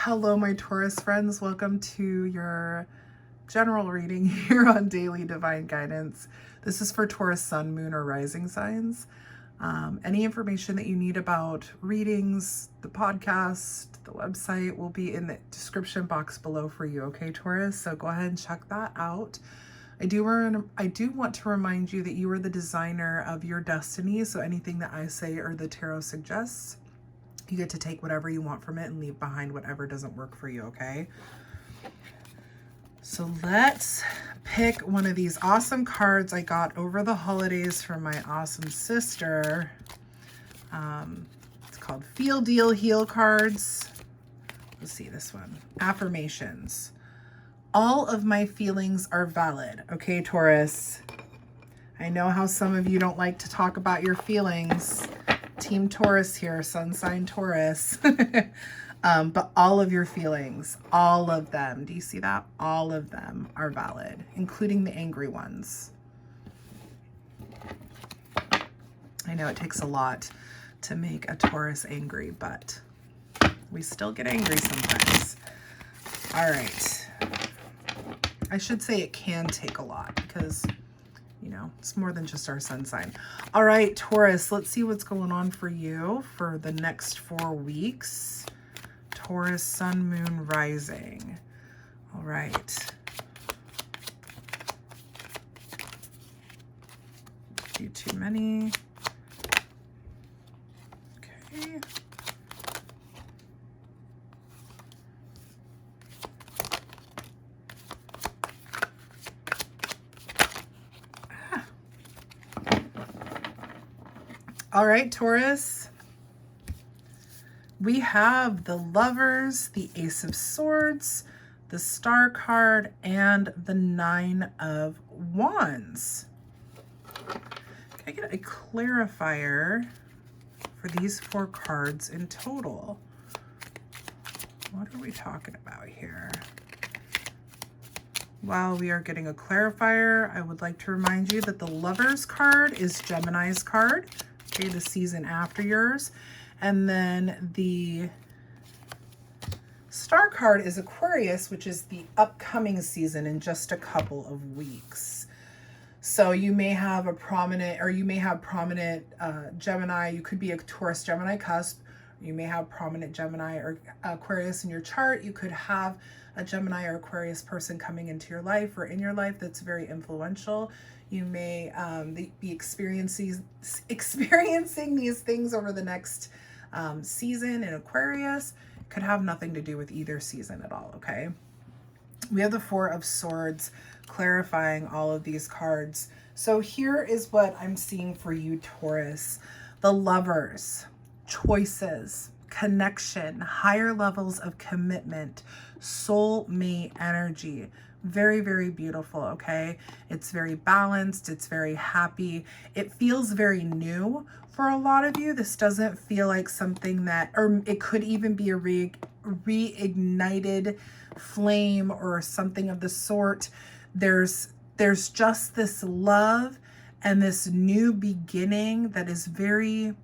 Hello, my Taurus friends. Welcome to your general reading here on Daily Divine Guidance. This is for Taurus, Sun, Moon, or Rising signs. Any information that you need about readings, the podcast, the website will be in the description box below for you, okay, Taurus? So go ahead and check that out. I do want to remind you that you are the designer of your destiny, so anything that I say or the tarot suggests, you get to take whatever you want from it and leave behind whatever doesn't work for you, okay? So let's pick one of these awesome cards I got over the holidays from my awesome sister. It's called Feel, Deal, Heal cards. Let's see this one. Affirmations. All of my feelings are valid. Okay, Taurus. I know how some of you don't like to talk about your feelings. Team Taurus here, sun sign Taurus. But all of your feelings, all of them, do you see that? All of them are valid, including the angry ones. I know it takes a lot to make a Taurus angry, but we still get angry sometimes. All right. I should say it can take a lot because, you know, it's more than just our sun sign. All right, Taurus, let's see what's going on for you for the next 4 weeks. Taurus, Sun, Moon, Rising. All right. Too many. Okay. All right, Taurus. We have the Lovers, the Ace of Swords, the Star card, and the Nine of Wands. Can I get a clarifier for these 4 cards in total? What are we talking about here? While we are getting a clarifier, I would like to remind you that the Lovers card is Gemini's card. Okay, the season after yours. And then the Star card is Aquarius, which is the upcoming season in just a couple of weeks. So you may have a prominent, Gemini. You could be a Taurus Gemini cusp. You may have prominent Gemini or Aquarius in your chart. You could have a Gemini or Aquarius person coming into your life or in your life that's very influential. You may be experiencing these things over the next season in Aquarius. Could have nothing to do with either season at all, okay? We have the 4 of Swords clarifying all of these cards. So here is what I'm seeing for you, Taurus. The Lovers, choices, connection, higher levels of commitment, soulmate energy. Very, very beautiful, okay? It's very balanced. It's very happy. It feels very new for a lot of you. This doesn't feel like something that, or it could even be a reignited flame or something of the sort. There's just this love and this new beginning that is very,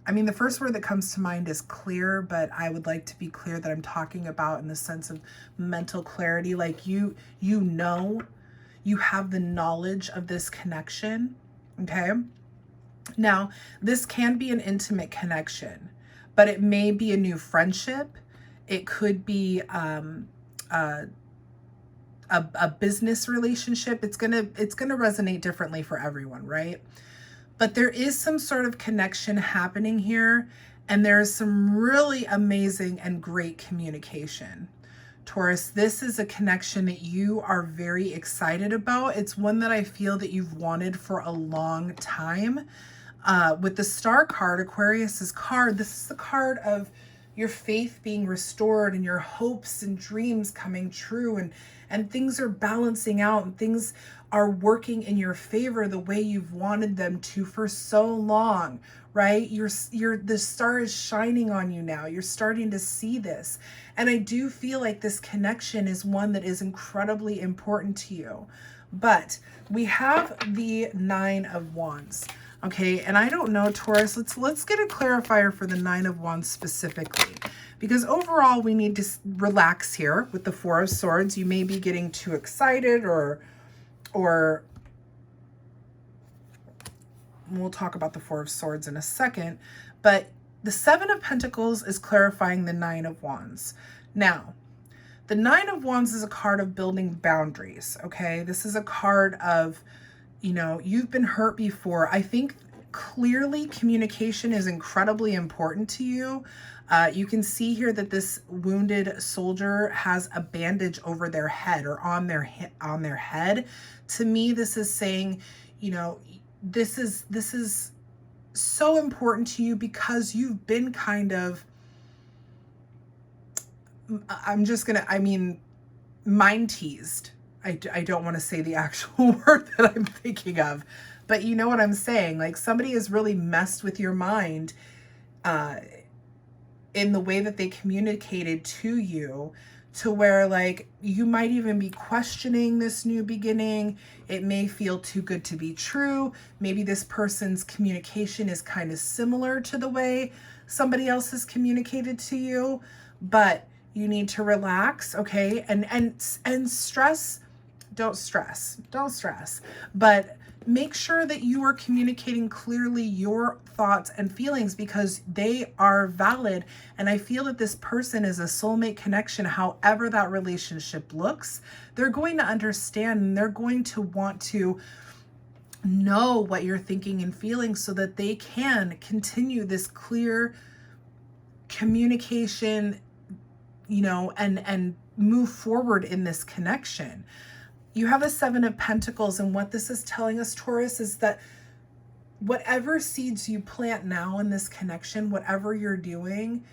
I mean, the first word that comes to mind is clear, but I would like to be clear that I'm talking about in the sense of mental clarity. Like you know, you have the knowledge of this connection, okay? Now, this can be an intimate connection, but it may be a new friendship. It could be a business relationship. It's gonna resonate differently for everyone, right? But there is some sort of connection happening here, and there's some really amazing and great communication. Taurus, this is a connection that you are very excited about. It's one that I feel that you've wanted for a long time. With the Star card, Aquarius's card, this is the card of your faith being restored and your hopes and dreams coming true, and things are balancing out and things are working in your favor the way you've wanted them to for so long, right? The star is shining on you now. You're starting to see this. And I do feel like this connection is one that is incredibly important to you. But we have the Nine of Wands. Okay, and I don't know, Taurus, let's get a clarifier for the Nine of Wands specifically. Because overall, we need to relax here with the Four of Swords. You may be getting too excited or we'll talk about the Four of Swords in a second. But the Seven of Pentacles is clarifying the Nine of Wands. Now, the Nine of Wands is a card of building boundaries, okay? This is a card of, you know, you've been hurt before. I think clearly communication is incredibly important to you. You can see here that this wounded soldier has a bandage over their head or on their head. To me, this is saying, you know, this is so important to you because you've been kind of, mind teased. I don't want to say the actual word that I'm thinking of, but you know what I'm saying? Like somebody has really messed with your mind in the way that they communicated to you, to where like you might even be questioning this new beginning. It may feel too good to be true. Maybe this person's communication is kind of similar to the way somebody else has communicated to you, but you need to relax, okay? And stress, don't stress, but make sure that you are communicating clearly your thoughts and feelings because they are valid. And I feel that this person is a soulmate connection. However that relationship looks, they're going to understand and they're going to want to know what you're thinking and feeling so that they can continue this clear communication, you know, and move forward in this connection. You have a Seven of Pentacles, and what this is telling us, Taurus, is that whatever seeds you plant now in this connection, whatever you're doing,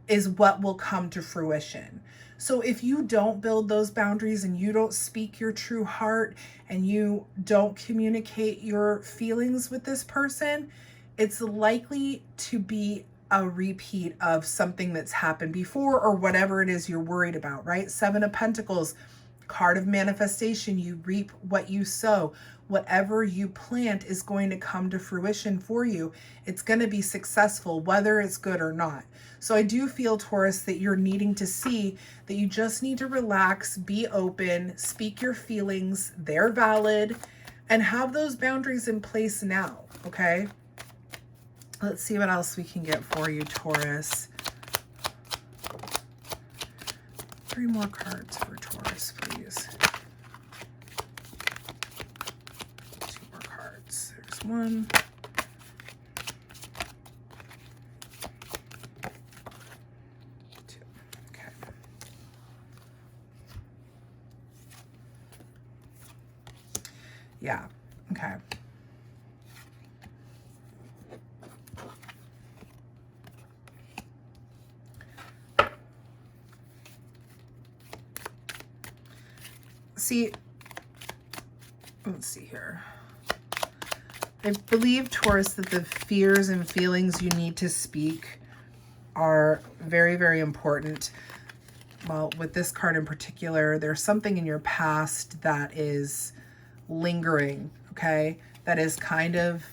is what will come to fruition. So if you don't build those boundaries and you don't speak your true heart and you don't communicate your feelings with this person, it's likely to be a repeat of something that's happened before or whatever it is you're worried about, right? Seven of Pentacles, card of manifestation. You reap what you sow. Whatever you plant is going to come to fruition for you. It's going to be successful, whether it's good or not. So I do feel, Taurus, that you're needing to see that you just need to relax, be open, speak your feelings. They're valid, and have those boundaries in place now, okay? Let's see what else we can get for you, Taurus. 3 more cards for Taurus, please. 2 more cards. There's 1. 2. Okay. Yeah. Okay. See, let's see here. I believe, Taurus, that the fears and feelings you need to speak are very, very important. Well, with this card in particular, there's something in your past that is lingering, okay? That is kind of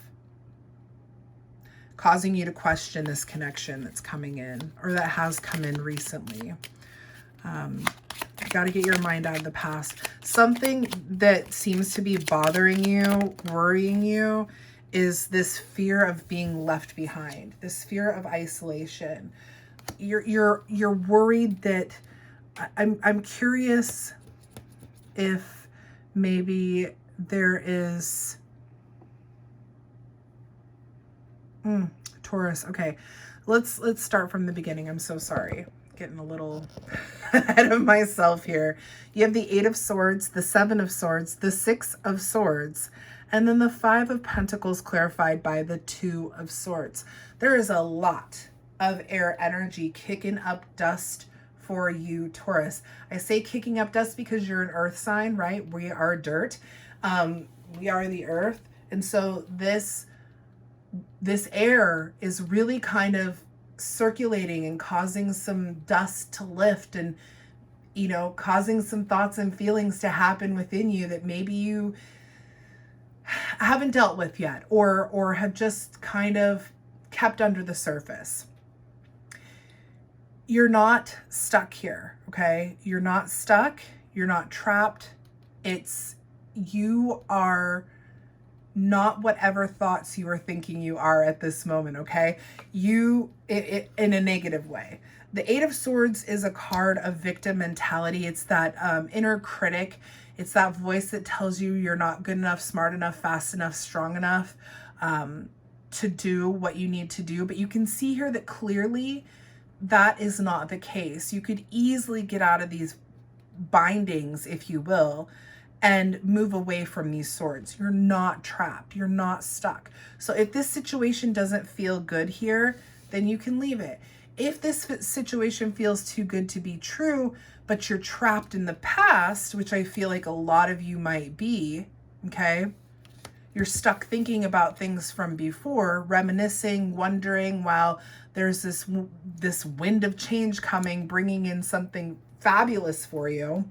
causing you to question this connection that's coming in, or that has come in recently. You got to get your mind out of the past. Something that seems to be bothering you, worrying you, is this fear of being left behind, this fear of isolation. You're worried that, I'm curious if maybe there is, Taurus. Okay, let's start from the beginning. I'm so sorry. Getting a little ahead of myself here. You have the 8 of Swords, the 7 of Swords, the 6 of Swords, and then the 5 of Pentacles clarified by the 2 of Swords. There is a lot of air energy kicking up dust for you, Taurus. I say kicking up dust because you're an earth sign, right? We are dirt. We are the earth. And so this air is really kind of circulating and causing some dust to lift and, you know, causing some thoughts and feelings to happen within you that maybe you haven't dealt with yet, or have just kind of kept under the surface. You're not stuck here, okay? You're not stuck. You're not trapped. You are not whatever thoughts you are thinking you are at this moment, okay? In a negative way. The Eight of Swords is a card of victim mentality. It's that inner critic. It's that voice that tells you you're not good enough, smart enough, fast enough, strong enough to do what you need to do. But you can see here that clearly that is not the case. You could easily get out of these bindings, if you will, and move away from these swords. You're not trapped. You're not stuck. So if this situation doesn't feel good here, then you can leave it. If this situation feels too good to be true, but you're trapped in the past, which I feel like a lot of you might be, okay? You're stuck thinking about things from before, reminiscing, wondering, while there's this wind of change coming, bringing in something fabulous for you.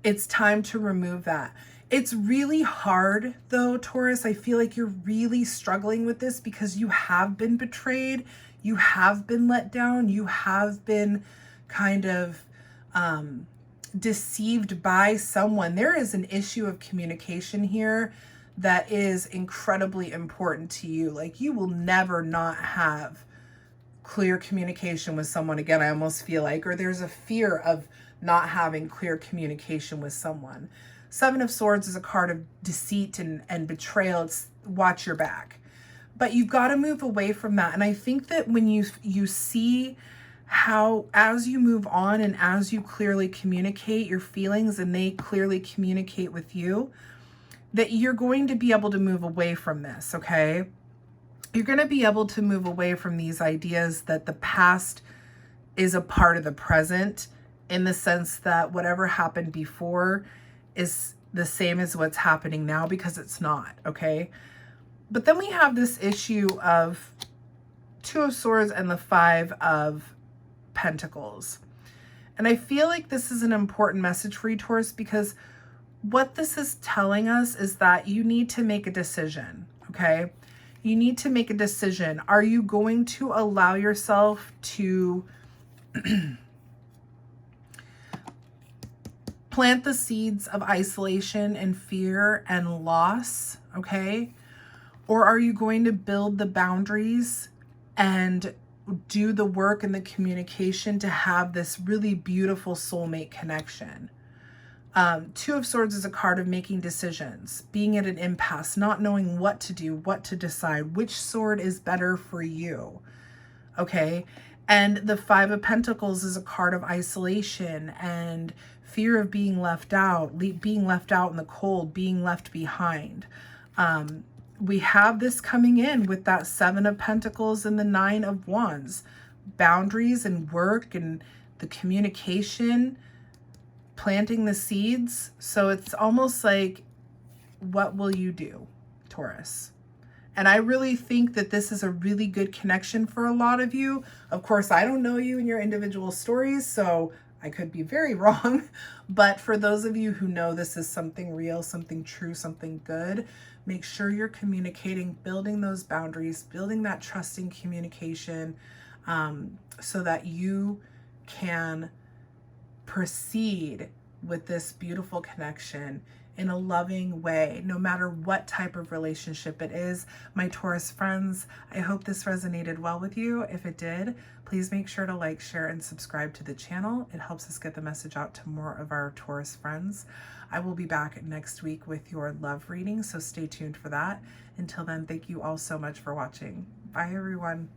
It's time to remove that. It's really hard though, Taurus. I feel like you're really struggling with this because you have been betrayed. You have been let down. You have been kind of deceived by someone. There is an issue of communication here that is incredibly important to you. Like, you will never not have clear communication with someone again, I almost feel like, or there's a fear of not having clear communication with someone. Seven of Swords is a card of deceit and betrayal. It's watch your back. But you've got to move away from that. And I think that when you see how, as you move on and as you clearly communicate your feelings and they clearly communicate with you, that you're going to be able to move away from this, okay? You're going to be able to move away from these ideas that the past is a part of the present, in the sense that whatever happened before is the same as what's happening now, because it's not, okay? But then we have this issue of Two of Swords and the Five of Pentacles. And I feel like this is an important message for you, Taurus, because what this is telling us is that you need to make a decision, okay? You need to make a decision. Are you going to allow yourself to plant the seeds of isolation and fear and loss, okay? Or are you going to build the boundaries and do the work and the communication to have this really beautiful soulmate connection? Two of Swords is a card of making decisions, being at an impasse, not knowing what to do, what to decide, which sword is better for you, okay? And the Five of Pentacles is a card of isolation and fear of being left out in the cold, being left behind. We have this coming in with that Seven of Pentacles and the Nine of Wands. Boundaries and work and the communication, planting the seeds. So it's almost like, what will you do, Taurus? And I really think that this is a really good connection for a lot of you. Of course, I don't know you and your individual stories, so I could be very wrong. But for those of you who know this is something real, something true, something good, make sure you're communicating, building those boundaries, building that trusting communication, so that you can proceed with this beautiful connection in a loving way, no matter what type of relationship it is. My Taurus friends, I hope this resonated well with you. If it did, please make sure to like, share, and subscribe to the channel. It helps us get the message out to more of our Taurus friends. I will be back next week with your love reading, so stay tuned for that. Until then, thank you all so much for watching. Bye, everyone.